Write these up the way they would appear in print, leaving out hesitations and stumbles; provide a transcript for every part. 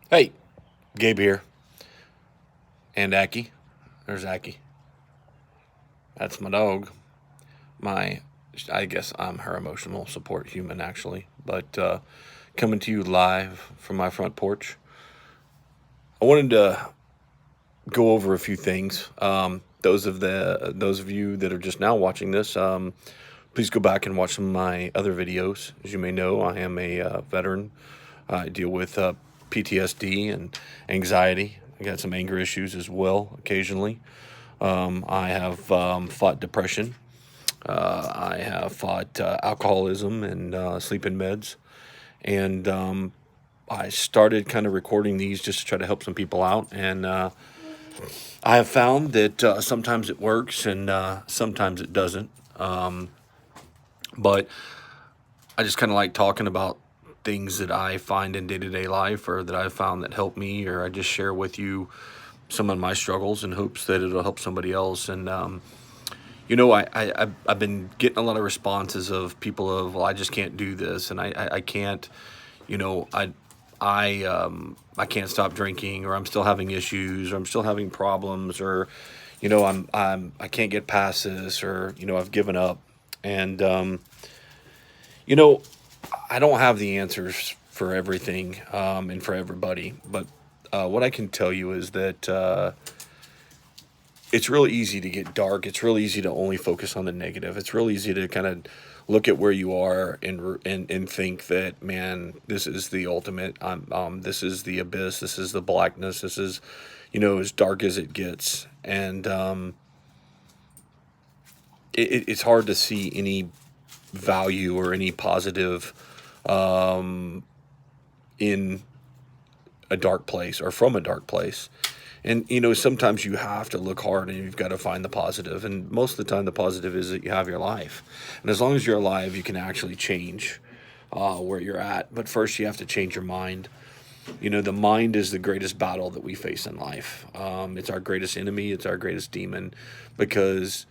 Hey, Gabe here. And Aki. There's Aki. That's my dog. My, I guess I'm her emotional support human, actually. But coming to you live from my front porch. I wanted to go over a few things. Those of you that are just now watching this, please go back and watch some of my other videos. As you may know, I am a veteran. I deal with PTSD and anxiety. I got some anger issues as well occasionally. I have fought depression. I have fought alcoholism and sleeping meds. And I started kind of recording these just to try to help some people out. And I have found that sometimes it works and sometimes it doesn't. But I just kind of like talking about things that I find in day to day life or that I found that help me, or I just share with you some of my struggles in hopes that it'll help somebody else. And I've been getting a lot of responses of people of, well, I just can't do this, and I can't, you know, I can't stop drinking, or I'm still having issues, or I'm still having problems, or I can't get past this, or I've given up, and you know I don't have the answers for everything and for everybody, but what I can tell you is that. It's really easy to get dark. It's really easy to only focus on the negative. It's really easy to kind of look at where you are and think that, man, this is the ultimate. This is the abyss. This is the blackness. This is, as dark as it gets. And it's hard to see any value or any positive in a dark place or from a dark place. And sometimes you have to look hard and you've got to find the positive. And most of the time, the positive is that you have your life. And as long as you're alive, you can actually change where you're at. But first, you have to change your mind. The mind is the greatest battle that we face in life. It's our greatest enemy. It's our greatest demon, because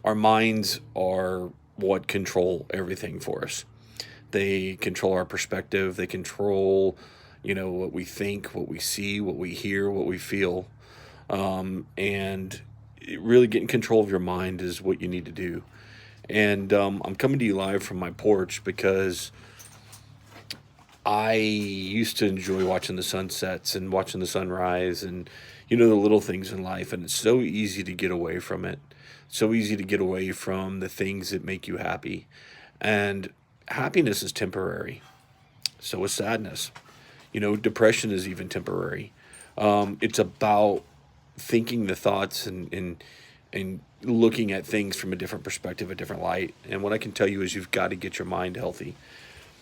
our minds are what control everything for us. They control our perspective. They control, what we think, what we see, what we hear, what we feel. And really getting control of your mind is what you need to do. And I'm coming to you live from my porch because I used to enjoy watching the sunsets and watching the sunrise and, the little things in life. And it's so easy to get away from it. So easy to get away from the things that make you happy. And happiness is temporary. So is sadness. Depression is even temporary. It's about thinking the thoughts and looking at things from a different perspective, a different light. And what I can tell you is you've got to get your mind healthy.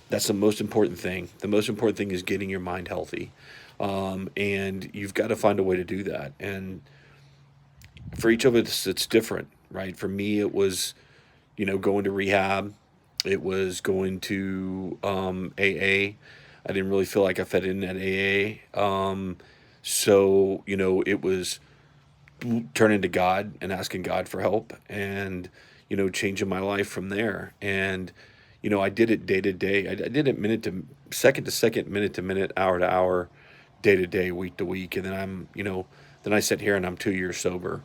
That's the most important thing. The most important thing is getting your mind healthy. And you've got to find a way to do that. And for each of us, it's different, right? For me, it was, going to rehab. It was going to AA. I didn't really feel like I fit in at AA. So, it was turning to God and asking God for help and, changing my life from there. And, I did it day to day. I did it second to second, minute to minute, hour to hour, day to day, week to week. And then then I sit here and I'm 2 years sober.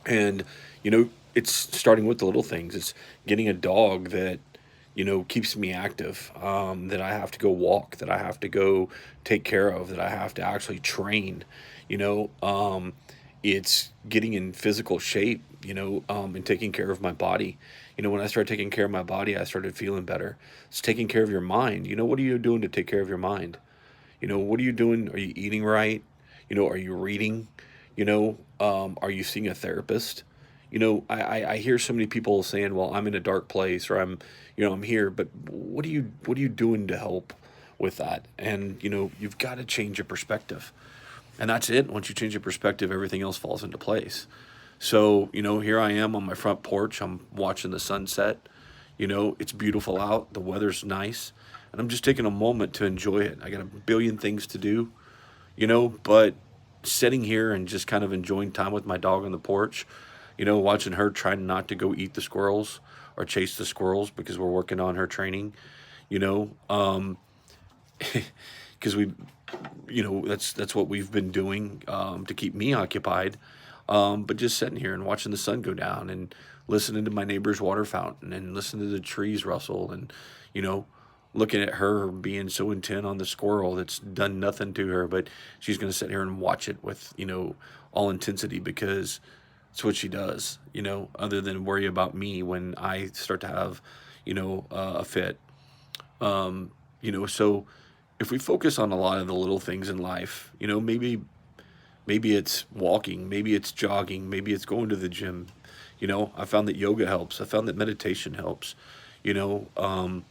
And, it's starting with the little things. It's getting a dog that, keeps me active, that I have to go walk, that I have to go take care of, that I have to actually train, you know, um, it's getting in physical shape, and taking care of my body. When I started taking care of my body, I started feeling better. It's taking care of your mind. What are you doing to take care of your mind? What are you doing? Are you eating right? Are you reading? Are you seeing a therapist? I hear so many people saying, well, I'm in a dark place, or I'm here, but what are you doing to help with that? And, you've got to change your perspective. And that's it. Once you change your perspective, everything else falls into place. So, here I am on my front porch. I'm watching the sunset. It's beautiful out. The weather's nice. And I'm just taking a moment to enjoy it. I got a billion things to do, but sitting here and just kind of enjoying time with my dog on the porch, watching her try not to go eat the squirrels or chase the squirrels because we're working on her training, you know, um, because we that's what we've been doing to keep me occupied. But just sitting here and watching the sun go down and listening to my neighbor's water fountain and listening to the trees rustle and, you know, looking at her being so intent on the squirrel that's done nothing to her, but she's going to sit here and watch it with, all intensity because it's what she does, other than worry about me when I start to have, a fit. So if we focus on a lot of the little things in life, maybe it's walking, maybe it's jogging, maybe it's going to the gym. I found that yoga helps. I found that meditation helps. You know,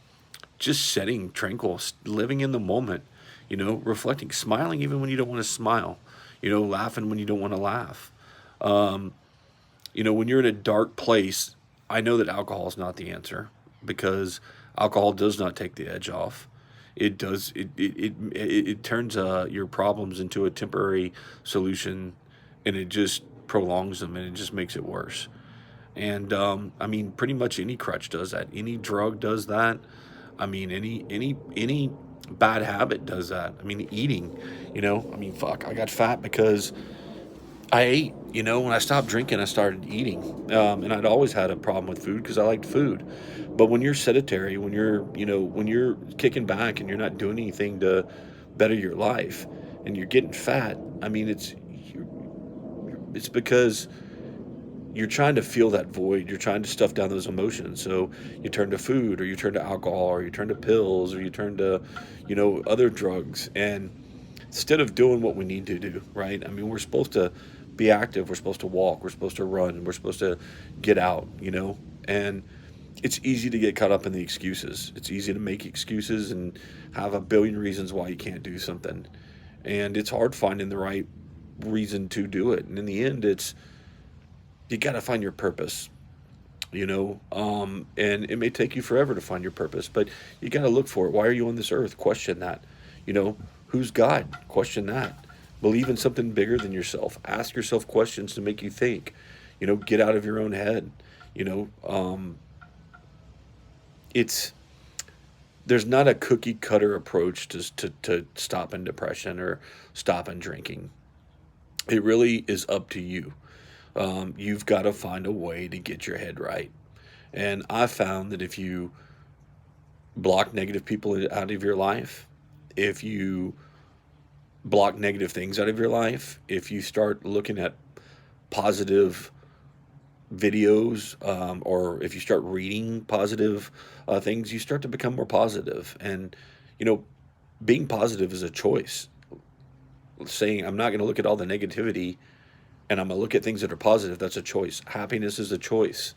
just sitting tranquil, living in the moment, reflecting, smiling even when you don't want to smile, laughing when you don't want to laugh. Um, when you're in a dark place, I know that alcohol is not the answer because alcohol does not take the edge off. It does. It turns your problems into a temporary solution, and it just prolongs them, and it just makes it worse. And I mean, pretty much any crutch does that. Any drug does that. I mean, any bad habit does that. I mean, eating. I mean, fuck. I got fat because I ate. When I stopped drinking, I started eating. And I'd always had a problem with food because I liked food. But when you're sedentary, when you're kicking back and you're not doing anything to better your life, and you're getting fat, I mean, it's because you're trying to feel that void. You're trying to stuff down those emotions. So you turn to food, or you turn to alcohol, or you turn to pills, or you turn to, other drugs. And instead of doing what we need to do, right? I mean, we're supposed to be active. We're supposed to walk. We're supposed to run. We're supposed to get out. And it's easy to get caught up in the excuses. It's easy to make excuses and have a billion reasons why you can't do something. And it's hard finding the right reason to do it. And in the end, you got to find your purpose, and it may take you forever to find your purpose, but you got to look for it. Why are you on this earth? Question that. you know who's God? Question that. Believe in something bigger than yourself. Ask yourself questions to make you think. Get out of your own head. you know it's There's not a cookie cutter approach to stopping depression or stopping drinking. It really is up to you. You've got to find a way to get your head right. And I found that if you block negative people out of your life, if you block negative things out of your life, if you start looking at positive videos, or if you start reading positive things, you start to become more positive. And, you know, being positive is a choice. Saying, I'm not going to look at all the negativity and I'm going to look at things that are positive, that's a choice. Happiness is a choice.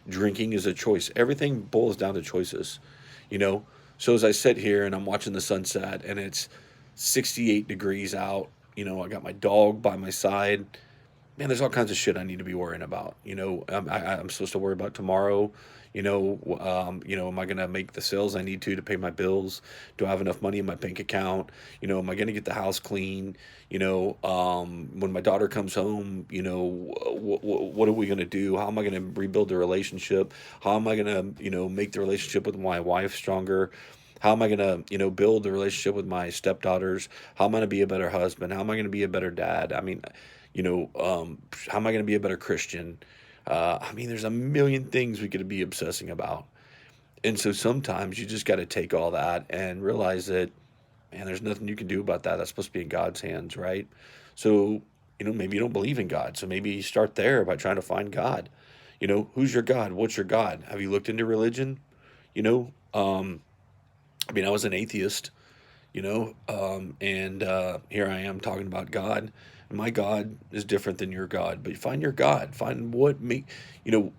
Drinking is a choice. Everything boils down to choices, you know? So as I sit here and I'm watching the sunset and it's 68 degrees out, I got my dog by my side. Man, there's all kinds of shit I need to be worrying about. I'm supposed to worry about tomorrow. Am I going to make the sales I need to pay my bills? Do I have enough money in my bank account? Am I going to get the house clean? When my daughter comes home, what are we going to do? How am I going to rebuild the relationship? How am I going to, make the relationship with my wife stronger? How am I going to, build the relationship with my stepdaughters? How am I going to be a better husband? How am I going to be a better dad? I mean, how am I going to be a better Christian? I mean, there's a million things we could be obsessing about. And so sometimes you just got to take all that and realize that, man, there's nothing you can do about that. That's supposed to be in God's hands, right? So, maybe you don't believe in God. So maybe you start there by trying to find God. Who's your God? What's your God? Have you looked into religion? You know, I mean, I was an atheist, and here I am talking about God. And my God is different than your God, but find your God. Find what make, you know,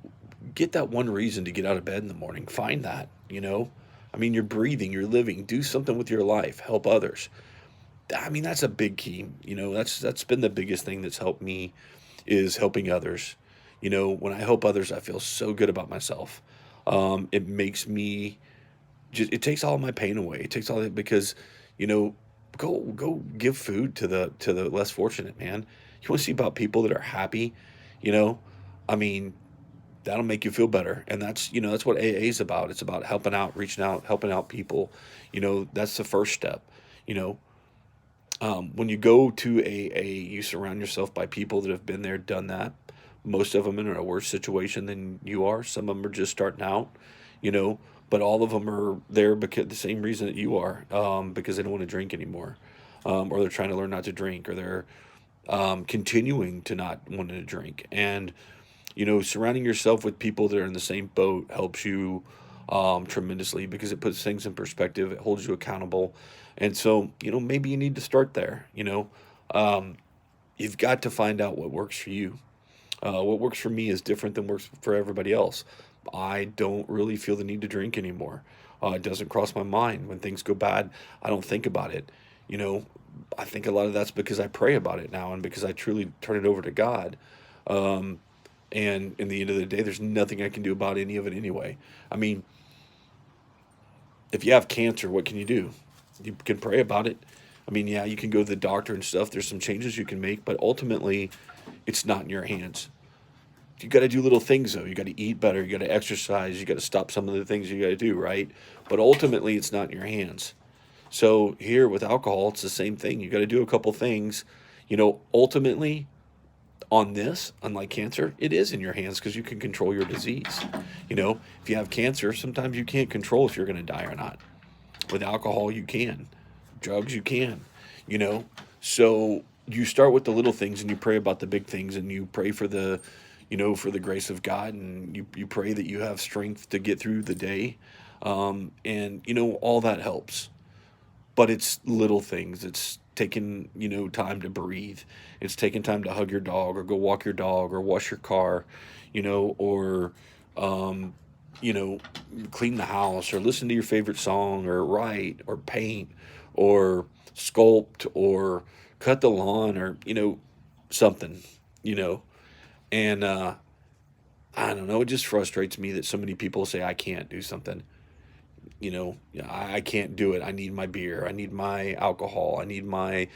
get that one reason to get out of bed in the morning. Find that. I mean, you're breathing, you're living. Do something with your life. Help others. I mean, that's a big key. That's been the biggest thing that's helped me is helping others. When I help others, I feel so good about myself. It makes me it takes all my pain away. It takes all that because, you know, go give food to the less fortunate, man. You want to see about people that are happy, you know? I mean, that'll make you feel better. And that's what AA is about. It's about helping out, reaching out, helping out people. That's the first step, you know. When you go to AA, you surround yourself by people that have been there, done that. Most of them in a worse situation than you are. Some of them are just starting out, you know, but all of them are there because the same reason that you are, because they don't want to drink anymore, or they're trying to learn not to drink, or they're continuing to not want to drink. And surrounding yourself with people that are in the same boat helps you tremendously because it puts things in perspective. It holds you accountable. And so, maybe you need to start there. Um, you've got to find out what works for you. What works for me is different than works for everybody else. I don't really feel the need to drink anymore. It doesn't cross my mind. When things go bad, I don't think about it. You know, I think a lot of that's because I pray about it now and because I truly turn it over to God. Um, and in the end of the day, there's nothing I can do about any of it anyway. I mean, if you have cancer, what can you do? You can pray about it. I mean, yeah, you can go to the doctor and stuff. There's some changes you can make, but ultimately, it's not in your hands. You got to do little things though. You got to eat better. You got to exercise. You got to stop some of the things you got to do, right? But ultimately, it's not in your hands. So here with alcohol, it's the same thing. You got to do a couple things. Ultimately, on this, unlike cancer, it is in your hands because you can control your disease. If you have cancer, sometimes you can't control if you're going to die or not. With alcohol, you can. Drugs, you can. You know, so you start with the little things and you pray about the big things and you pray for the grace of God, and you pray that you have strength to get through the day. And all that helps, but it's little things. It's taking, time to breathe. It's taking time to hug your dog or go walk your dog or wash your car, or, um, you know, clean the house or listen to your favorite song or write or paint or sculpt or cut the lawn or, something, you know. And I don't know, it just frustrates me that so many people say I can't do something. Yeah, I can't do it. I need my beer. I need my alcohol. I need my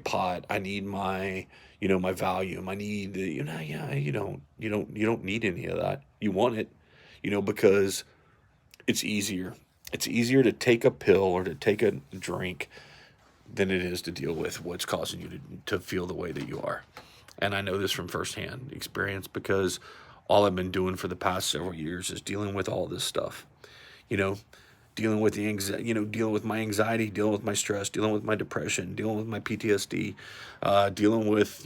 pot. I need my my Valium. I need yeah. You don't need any of that. You want it, because it's easier. It's easier to take a pill or to take a drink than it is to deal with what's causing you to feel the way that you are. And I know this from firsthand experience because all I've been doing for the past several years is dealing with all this stuff you know, dealing with the anxiety, dealing with my anxiety, dealing with my stress, dealing with my depression, dealing with my PTSD, dealing with,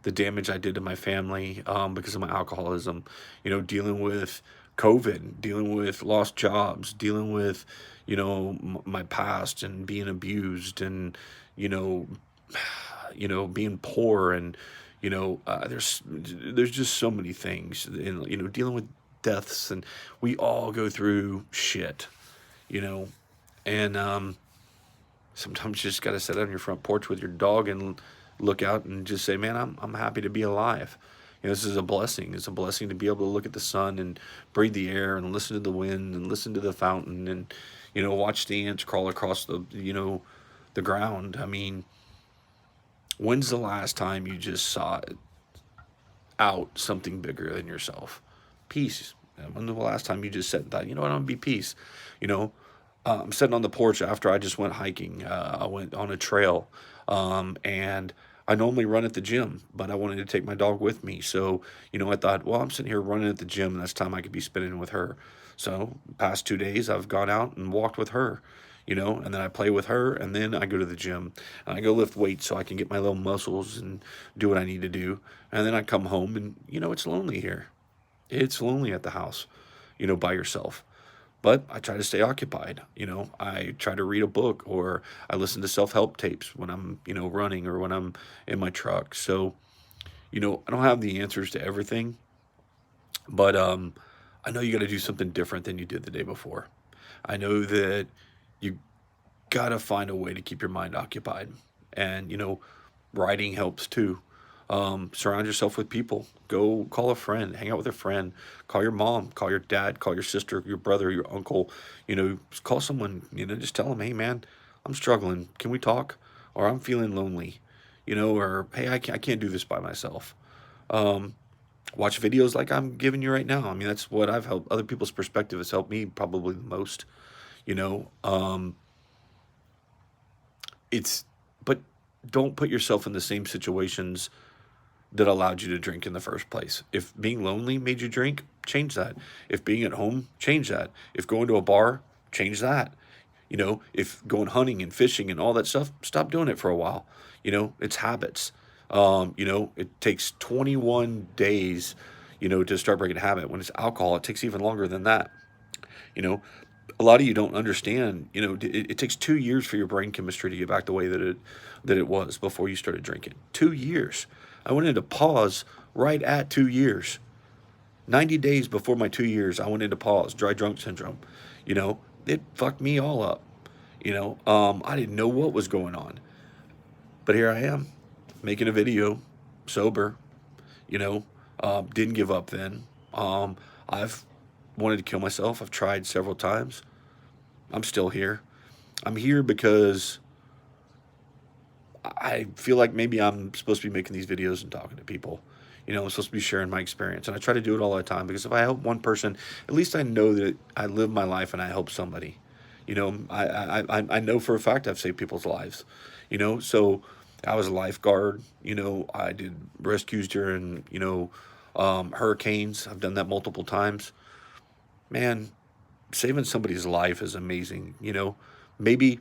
the damage I did to my family because of my alcoholism, dealing with COVID, dealing with lost jobs, dealing with, my past and being abused and, you know, being poor and, there's just so many things and, dealing with deaths and we all go through shit, you know, and sometimes you just got to sit on your front porch with your dog and look out and just say, man, I'm happy to be alive. This is a blessing. It's a blessing to be able to look at the sun and breathe the air and listen to the wind and listen to the fountain and, watch the ants crawl across the ground. I mean, when's the last time you just saw out something bigger than yourself? Peace. When the last time you just said that, I'm gonna be peace? You know, I'm sitting on the porch after I just went hiking. I went on a trail, and I normally run at the gym, but I wanted to take my dog with me. So, I thought, well, I'm sitting here running at the gym, and that's time I could be spending with her. So, past 2 days, I've gone out and walked with her. And then I play with her, and then I go to the gym and I go lift weights so I can get my little muscles and do what I need to do. And then I come home, and it's lonely here. It's lonely at the house, by yourself. But I try to stay occupied. I try to read a book or I listen to self-help tapes when I'm, running or when I'm in my truck. So, I don't have the answers to everything, but I know you got to do something different than you did the day before. I know that you got to find a way to keep your mind occupied. And, writing helps too. Surround yourself with people. Go call a friend, hang out with a friend, call your mom, call your dad, call your sister, your brother, your uncle, just call someone, just tell them, hey man, I'm struggling. Can we talk? Or I'm feeling lonely, or hey, I can't do this by myself. Um, Watch videos like I'm giving you right now. I mean, that's what I've helped. Other people's perspective has helped me probably the most, you know. It's don't put yourself in the same situations that allowed you to drink in the first place. If being lonely made you drink, change that. If being at home, change that. If going to a bar, change that. If going hunting and fishing and all that stuff, stop doing it for a while. It's habits. It takes 21 days, to start breaking a habit. When it's alcohol, it takes even longer than that. You know, a lot of you don't understand. It takes 2 years for your brain chemistry to get back the way that it was before you started drinking. 2 years. I went into pause right at 2 years. 90 days before my 2 years, I went into pause, dry drunk syndrome. It fucked me all up. I didn't know what was going on. But here I am, making a video, sober, didn't give up then. I've wanted to kill myself. I've tried several times. I'm still here. I'm here because I feel like maybe I'm supposed to be making these videos and talking to people. I'm supposed to be sharing my experience. And I try to do it all the time because if I help one person, at least I know that I live my life and I help somebody. I know for a fact I've saved people's lives. So I was a lifeguard. I did rescues during, hurricanes. I've done that multiple times. Man, saving somebody's life is amazing. Maybe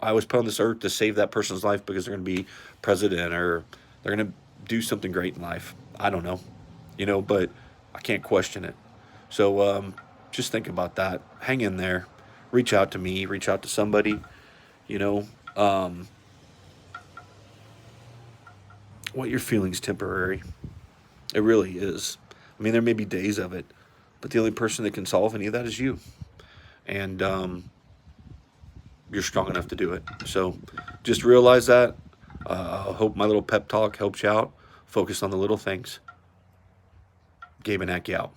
I was put on this earth to save that person's life because they're going to be president or they're going to do something great in life. I don't know, but I can't question it. So just think about that. Hang in there. Reach out to me. Reach out to somebody. You know, um, what you're feeling is temporary. It really is. I mean, there may be days of it, but the only person that can solve any of that is you. And you're strong enough to do it. So just realize that. I hope my little pep talk helps you out. Focus on the little things. Gabe and Aki out.